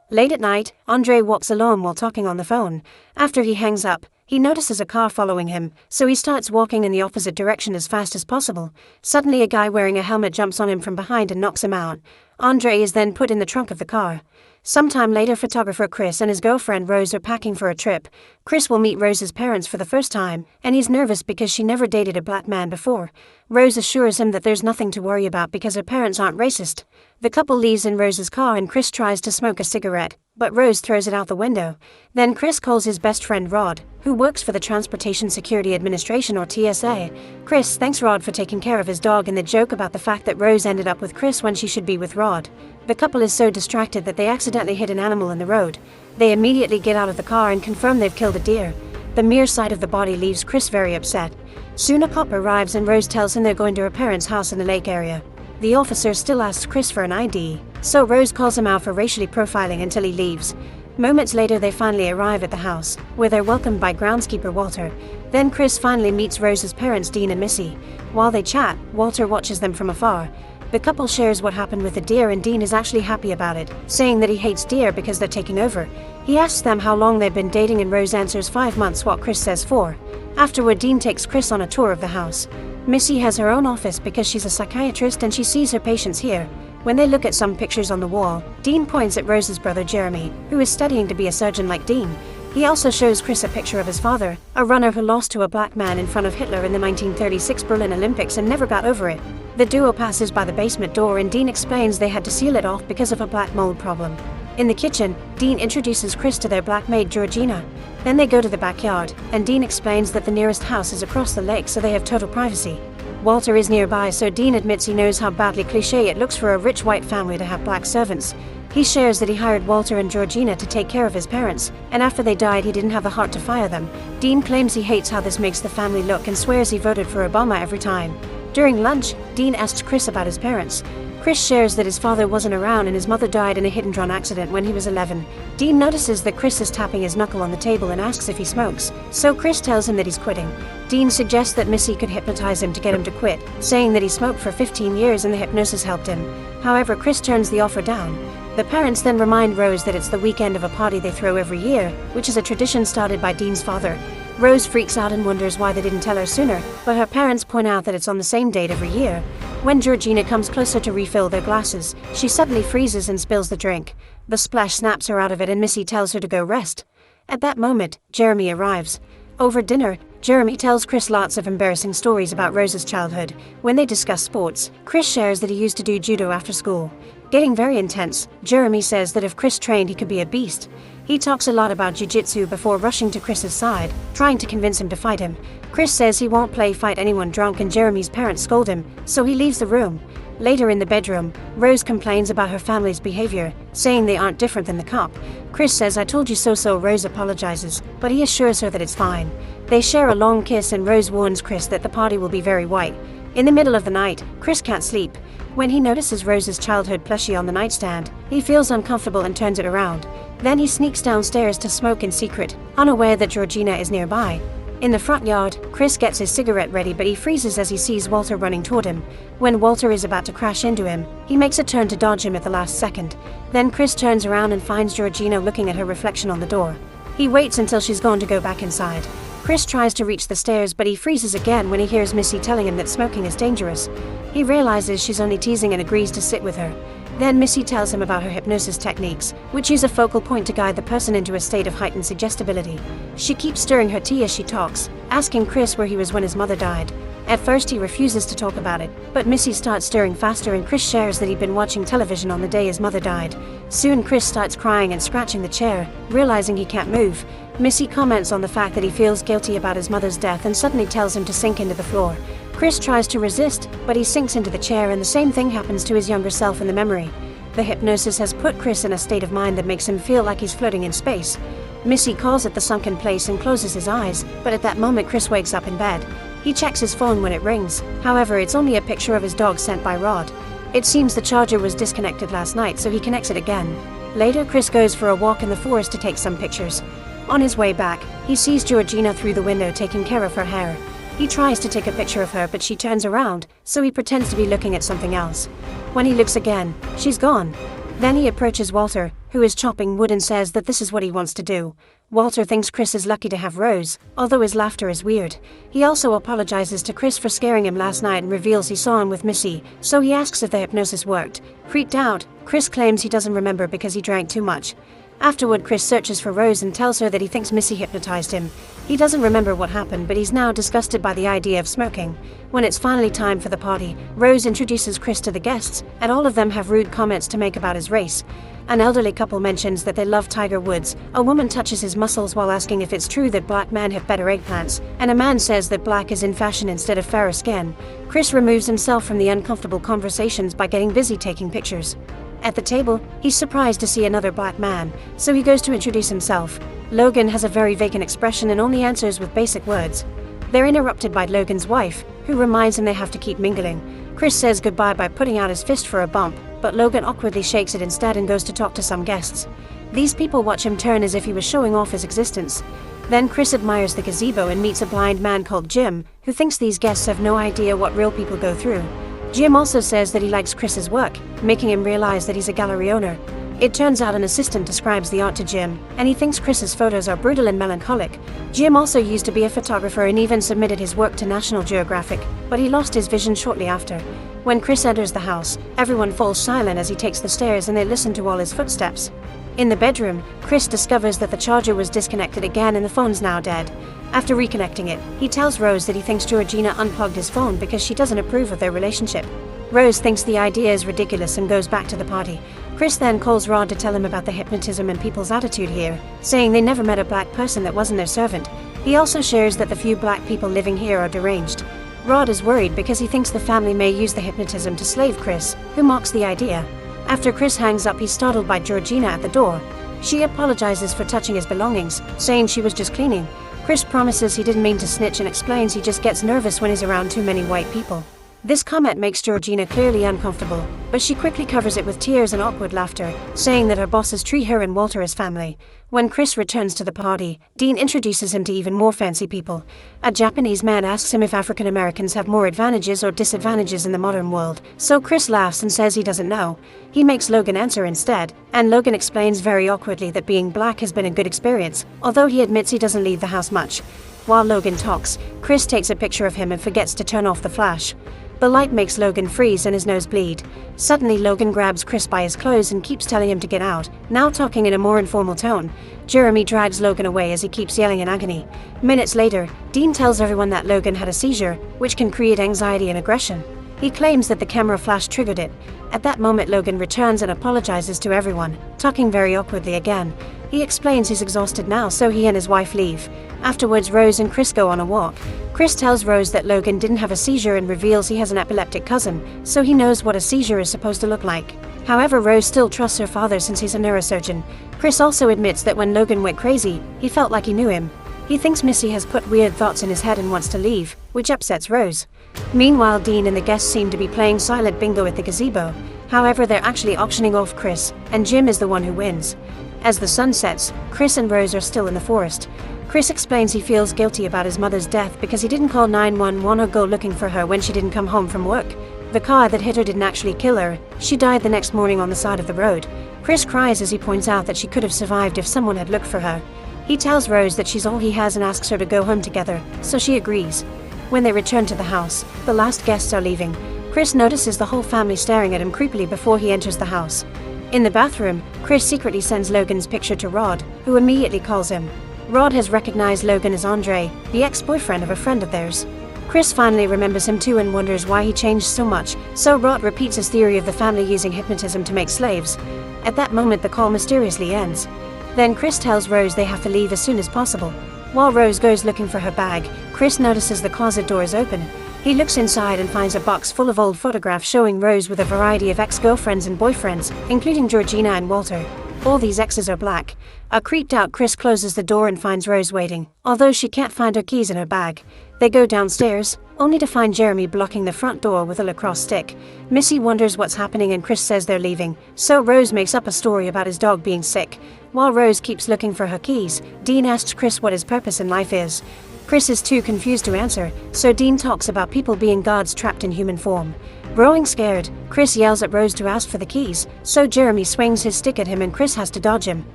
Late at night, Andre walks alone while talking on the phone. After he hangs up, he notices a car following him, so he starts walking in the opposite direction as fast as possible. Suddenly a guy wearing a helmet jumps on him from behind and knocks him out. Andre is then put in the trunk of the car. Sometime later, photographer Chris and his girlfriend Rose are packing for a trip. Chris will meet Rose's parents for the first time, and he's nervous because she never dated a black man before. Rose assures him that there's nothing to worry about because her parents aren't racist. The couple leaves in Rose's car and Chris tries to smoke a cigarette, but Rose throws it out the window. Then Chris calls his best friend Rod, who works for the Transportation Security Administration or TSA. Chris thanks Rod for taking care of his dog and they joke about the fact that Rose ended up with Chris when she should be with Rod. The couple is so distracted that they accidentally hit an animal in the road. They immediately get out of the car and confirm they've killed a deer. The mere sight of the body leaves Chris very upset. Soon a cop arrives and Rose tells him they're going to her parents' house in the lake area. The officer still asks Chris for an ID, so Rose calls him out for racially profiling until he leaves. Moments later they finally arrive at the house, where they're welcomed by groundskeeper Walter. Then Chris finally meets Rose's parents Dean and Missy. While they chat, Walter watches them from afar. The couple shares what happened with the deer and Dean is actually happy about it, saying that he hates deer because they're taking over. He asks them how long they've been dating and Rose answers 5 months what Chris says 4. Afterward, Dean takes Chris on a tour of the house. Missy has her own office because she's a psychiatrist and she sees her patients here. When they look at some pictures on the wall, Dean points at Rose's brother Jeremy, who is studying to be a surgeon like Dean. He also shows Chris a picture of his father, a runner who lost to a black man in front of Hitler in the 1936 Berlin Olympics and never got over it. The duo passes by the basement door and Dean explains they had to seal it off because of a black mold problem. In the kitchen, Dean introduces Chris to their black maid Georgina. Then they go to the backyard, and Dean explains that the nearest house is across the lake so they have total privacy. Walter is nearby, so Dean admits he knows how badly cliché it looks for a rich white family to have black servants. He shares that he hired Walter and Georgina to take care of his parents, and after they died he didn't have the heart to fire them. Dean claims he hates how this makes the family look and swears he voted for Obama every time. During lunch, Dean asks Chris about his parents. Chris shares that his father wasn't around and his mother died in a hit-and-run accident when he was 11. Dean notices that Chris is tapping his knuckle on the table and asks if he smokes, so Chris tells him that he's quitting. Dean suggests that Missy could hypnotize him to get him to quit, saying that he smoked for 15 years and the hypnosis helped him. However, Chris turns the offer down. The parents then remind Rose that it's the weekend of a party they throw every year, which is a tradition started by Dean's father. Rose freaks out and wonders why they didn't tell her sooner, but her parents point out that it's on the same date every year. When Georgina comes closer to refill their glasses, she suddenly freezes and spills the drink. The splash snaps her out of it and Missy tells her to go rest. At that moment, Jeremy arrives. Over dinner, Jeremy tells Chris lots of embarrassing stories about Rose's childhood. When they discuss sports, Chris shares that he used to do judo after school. Getting very intense, Jeremy says that if Chris trained he could be a beast. He talks a lot about jiu-jitsu before rushing to Chris's side, trying to convince him to fight him. Chris says he won't fight anyone drunk and Jeremy's parents scold him, so he leaves the room. Later in the bedroom, Rose complains about her family's behavior, saying they aren't different than the cop. Chris says, "I told you so," so Rose apologizes, but he assures her that it's fine. They share a long kiss and Rose warns Chris that the party will be very white. In the middle of the night, Chris can't sleep. When he notices Rose's childhood plushie on the nightstand, he feels uncomfortable and turns it around. Then he sneaks downstairs to smoke in secret, unaware that Georgina is nearby. In the front yard, Chris gets his cigarette ready but he freezes as he sees Walter running toward him. When Walter is about to crash into him, he makes a turn to dodge him at the last second. Then Chris turns around and finds Georgina looking at her reflection on the door. He waits until she's gone to go back inside. Chris tries to reach the stairs but he freezes again when he hears Missy telling him that smoking is dangerous. He realizes she's only teasing and agrees to sit with her. Then Missy tells him about her hypnosis techniques, which use a focal point to guide the person into a state of heightened suggestibility. She keeps stirring her tea as she talks, asking Chris where he was when his mother died. At first he refuses to talk about it, but Missy starts stirring faster and Chris shares that he'd been watching television on the day his mother died. Soon Chris starts crying and scratching the chair, realizing he can't move. Missy comments on the fact that he feels guilty about his mother's death and suddenly tells him to sink into the floor. Chris tries to resist, but he sinks into the chair and the same thing happens to his younger self in the memory. The hypnosis has put Chris in a state of mind that makes him feel like he's floating in space. Missy calls at the sunken place and closes his eyes, but at that moment Chris wakes up in bed. He checks his phone when it rings, however it's only a picture of his dog sent by Rod. It seems the charger was disconnected last night so he connects it again. Later Chris goes for a walk in the forest to take some pictures. On his way back, he sees Georgina through the window taking care of her hair. He tries to take a picture of her but she turns around, so he pretends to be looking at something else. When he looks again, she's gone. Then he approaches Walter, who is chopping wood and says that this is what he wants to do. Walter thinks Chris is lucky to have Rose, although his laughter is weird. He also apologizes to Chris for scaring him last night and reveals he saw him with Missy, so he asks if the hypnosis worked. Freaked out, Chris claims he doesn't remember because he drank too much. Afterward, Chris searches for Rose and tells her that he thinks Missy hypnotized him. He doesn't remember what happened, but he's now disgusted by the idea of smoking. When it's finally time for the party, Rose introduces Chris to the guests, and all of them have rude comments to make about his race. An elderly couple mentions that they love Tiger Woods, a woman touches his muscles while asking if it's true that black men have better eggplants, and a man says that black is in fashion instead of fairer skin. Chris removes himself from the uncomfortable conversations by getting busy taking pictures. At the table, he's surprised to see another black man, so he goes to introduce himself. Logan has a very vacant expression and only answers with basic words. They're interrupted by Logan's wife, who reminds him they have to keep mingling. Chris says goodbye by putting out his fist for a bump, but Logan awkwardly shakes it instead and goes to talk to some guests. These people watch him turn as if he was showing off his existence. Then Chris admires the gazebo and meets a blind man called Jim, who thinks these guests have no idea what real people go through. Jim also says that he likes Chris's work, making him realize that he's a gallery owner. It turns out an assistant describes the art to Jim, and he thinks Chris's photos are brutal and melancholic. Jim also used to be a photographer and even submitted his work to National Geographic, but he lost his vision shortly after. When Chris enters the house, everyone falls silent as he takes the stairs and they listen to all his footsteps. In the bedroom, Chris discovers that the charger was disconnected again and the phone's now dead. After reconnecting it, he tells Rose that he thinks Georgina unplugged his phone because she doesn't approve of their relationship. Rose thinks the idea is ridiculous and goes back to the party. Chris then calls Rod to tell him about the hypnotism and people's attitude here, saying they never met a black person that wasn't their servant. He also shares that the few black people living here are deranged. Rod is worried because he thinks the family may use the hypnotism to slave Chris, who mocks the idea. After Chris hangs up, he's startled by Georgina at the door. She apologizes for touching his belongings, saying she was just cleaning. Chris promises he didn't mean to snitch and explains he just gets nervous when he's around too many white people. This comment makes Georgina clearly uncomfortable, but she quickly covers it with tears and awkward laughter, saying that her bosses treat her and Walter as family. When Chris returns to the party, Dean introduces him to even more fancy people. A Japanese man asks him if African Americans have more advantages or disadvantages in the modern world, so Chris laughs and says he doesn't know. He makes Logan answer instead, and Logan explains very awkwardly that being black has been a good experience, although he admits he doesn't leave the house much. While Logan talks, Chris takes a picture of him and forgets to turn off the flash. The light makes Logan freeze and his nose bleed. Suddenly, Logan grabs Chris by his clothes and keeps telling him to get out, now talking in a more informal tone. Jeremy drags Logan away as he keeps yelling in agony. Minutes later, Dean tells everyone that Logan had a seizure, which can create anxiety and aggression. He claims that the camera flash triggered it. At that moment, Logan returns and apologizes to everyone, talking very awkwardly again. He explains he's exhausted now, so he and his wife leave. Afterwards, Rose and Chris go on a walk. Chris tells Rose that Logan didn't have a seizure and reveals he has an epileptic cousin, so he knows what a seizure is supposed to look like. However, Rose still trusts her father since he's a neurosurgeon. Chris also admits that when Logan went crazy, he felt like he knew him. He thinks Missy has put weird thoughts in his head and wants to leave, which upsets Rose. Meanwhile, Dean and the guests seem to be playing silent bingo at the gazebo. However, they're actually auctioning off Chris, and Jim is the one who wins. As the sun sets, Chris and Rose are still in the forest. Chris explains he feels guilty about his mother's death because he didn't call 911 or go looking for her when she didn't come home from work. The car that hit her didn't actually kill her, she died the next morning on the side of the road. Chris cries as he points out that she could have survived if someone had looked for her. He tells Rose that she's all he has and asks her to go home together, so she agrees. When they return to the house, the last guests are leaving. Chris notices the whole family staring at him creepily before he enters the house. In the bathroom, Chris secretly sends Logan's picture to Rod, who immediately calls him. Rod has recognized Logan as Andre, the ex-boyfriend of a friend of theirs. Chris finally remembers him too and wonders why he changed so much, so Rod repeats his theory of the family using hypnotism to make slaves. At that moment, the call mysteriously ends. Then Chris tells Rose they have to leave as soon as possible. While Rose goes looking for her bag, Chris notices the closet door is open. He looks inside and finds a box full of old photographs showing Rose with a variety of ex-girlfriends and boyfriends, including Georgina and Walter. All these exes are black. A creeped out Chris closes the door and finds Rose waiting, although she can't find her keys in her bag. They go downstairs, only to find Jeremy blocking the front door with a lacrosse stick. Missy wonders what's happening and Chris says they're leaving, so Rose makes up a story about his dog being sick. While Rose keeps looking for her keys, Dean asks Chris what his purpose in life is. Chris is too confused to answer, so Dean talks about people being gods trapped in human form. Growing scared, Chris yells at Rose to ask for the keys, so Jeremy swings his stick at him and Chris has to dodge him.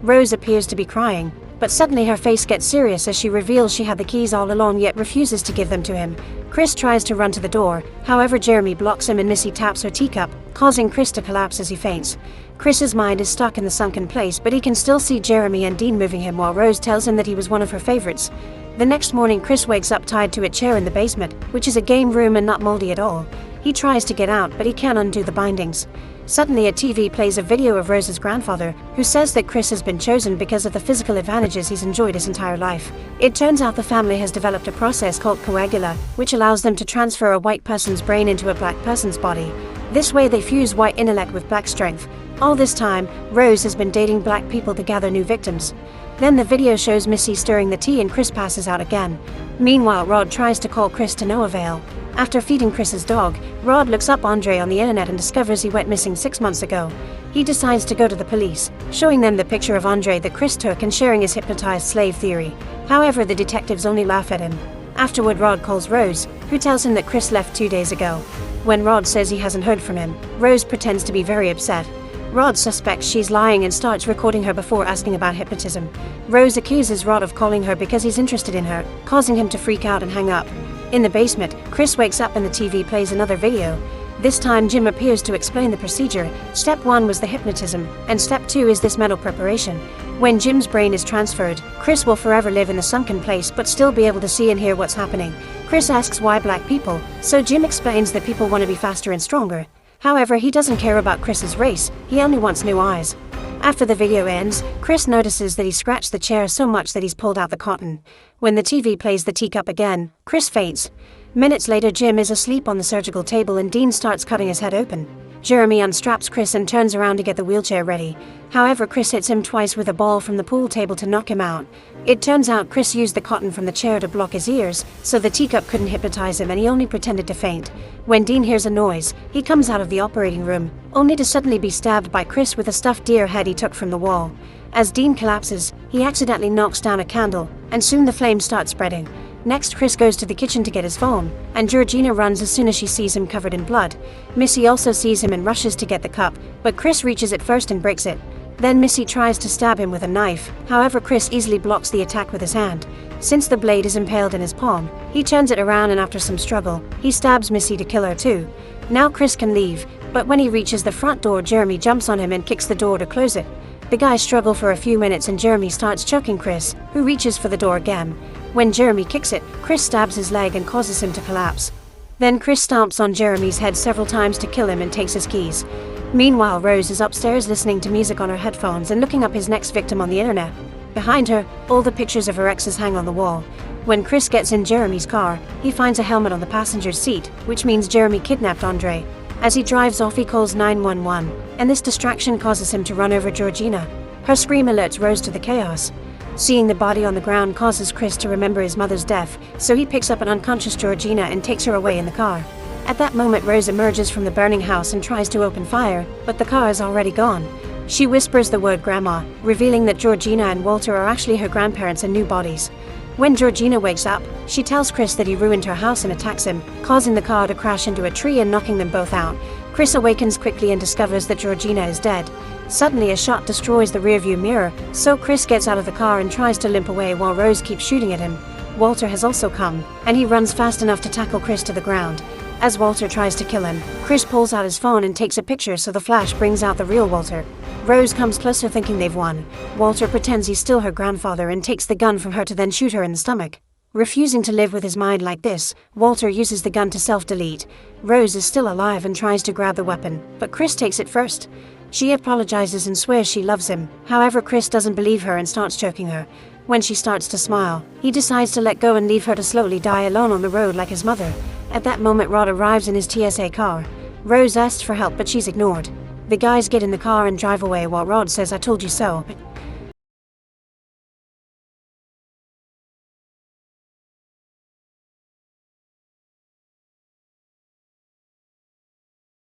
Rose appears to be crying, but suddenly her face gets serious as she reveals she had the keys all along yet refuses to give them to him. Chris tries to run to the door, however Jeremy blocks him and Missy taps her teacup, causing Chris to collapse as he faints. Chris's mind is stuck in the sunken place, but he can still see Jeremy and Dean moving him while Rose tells him that he was one of her favorites. The next morning Chris wakes up tied to a chair in the basement, which is a game room and not moldy at all. He tries to get out, but he can't undo the bindings. Suddenly a TV plays a video of Rose's grandfather, who says that Chris has been chosen because of the physical advantages he's enjoyed his entire life. It turns out the family has developed a process called coagula, which allows them to transfer a white person's brain into a black person's body. This way they fuse white intellect with black strength. All this time, Rose has been dating black people to gather new victims. Then the video shows Missy stirring the tea and Chris passes out again. Meanwhile, Rod tries to call Chris to no avail. After feeding Chris's dog, Rod looks up Andre on the internet and discovers he went missing 6 months ago. He decides to go to the police, showing them the picture of Andre that Chris took and sharing his hypnotized slave theory. However, the detectives only laugh at him. Afterward, Rod calls Rose, who tells him that Chris left 2 days ago. When Rod says he hasn't heard from him, Rose pretends to be very upset. Rod suspects she's lying and starts recording her before asking about hypnotism. Rose accuses Rod of calling her because he's interested in her, causing him to freak out and hang up. In the basement, Chris wakes up and the TV plays another video. This time Jim appears to explain the procedure. Step 1 was the hypnotism, and step 2 is this metal preparation. When Jim's brain is transferred, Chris will forever live in the sunken place but still be able to see and hear what's happening. Chris asks why black people, so Jim explains that people want to be faster and stronger. However, he doesn't care about Chris's race, he only wants new eyes. After the video ends, Chris notices that he scratched the chair so much that he's pulled out the cotton. When the TV plays the teacup again, Chris faints. Minutes later, Jim is asleep on the surgical table and Dean starts cutting his head open. Jeremy unstraps Chris and turns around to get the wheelchair ready. However, Chris hits him twice with a ball from the pool table to knock him out. It turns out Chris used the cotton from the chair to block his ears, so the teacup couldn't hypnotize him and he only pretended to faint. When Dean hears a noise, he comes out of the operating room, only to suddenly be stabbed by Chris with a stuffed deer head he took from the wall. As Dean collapses, he accidentally knocks down a candle, and soon the flames start spreading. Next, Chris goes to the kitchen to get his phone, and Georgina runs as soon as she sees him covered in blood. Missy also sees him and rushes to get the cup, but Chris reaches it first and breaks it. Then Missy tries to stab him with a knife, however Chris easily blocks the attack with his hand. Since the blade is impaled in his palm, he turns it around and after some struggle, he stabs Missy to kill her too. Now Chris can leave, but when he reaches the front door, Jeremy jumps on him and kicks the door to close it. The guys struggle for a few minutes and Jeremy starts choking Chris, who reaches for the door again. When Jeremy kicks it, Chris stabs his leg and causes him to collapse. Then Chris stomps on Jeremy's head several times to kill him and takes his keys. Meanwhile, Rose is upstairs listening to music on her headphones and looking up his next victim on the internet. Behind her, all the pictures of her exes hang on the wall. When Chris gets in Jeremy's car, he finds a helmet on the passenger's seat, which means Jeremy kidnapped Andre. As he drives off, he calls 911, and this distraction causes him to run over Georgina. Her scream alerts Rose to the chaos. Seeing the body on the ground causes Chris to remember his mother's death, so he picks up an unconscious Georgina and takes her away in the car. At that moment, Rose emerges from the burning house and tries to open fire, but the car is already gone. She whispers the word grandma, revealing that Georgina and Walter are actually her grandparents in new bodies. When Georgina wakes up, she tells Chris that he ruined her house and attacks him, causing the car to crash into a tree and knocking them both out. Chris awakens quickly and discovers that Georgina is dead. Suddenly, a shot destroys the rearview mirror, so Chris gets out of the car and tries to limp away while Rose keeps shooting at him. Walter has also come, and he runs fast enough to tackle Chris to the ground. As Walter tries to kill him, Chris pulls out his phone and takes a picture so the flash brings out the real Walter. Rose comes closer thinking they've won. Walter pretends he's still her grandfather and takes the gun from her to then shoot her in the stomach. Refusing to live with his mind like this, Walter uses the gun to self-delete. Rose is still alive and tries to grab the weapon, but Chris takes it first. She apologizes and swears she loves him, however Chris doesn't believe her and starts choking her. When she starts to smile, he decides to let go and leave her to slowly die alone on the road like his mother. At that moment, Rod arrives in his TSA car. Rose asks for help but she's ignored. The guys get in the car and drive away while Rod says, "I told you so."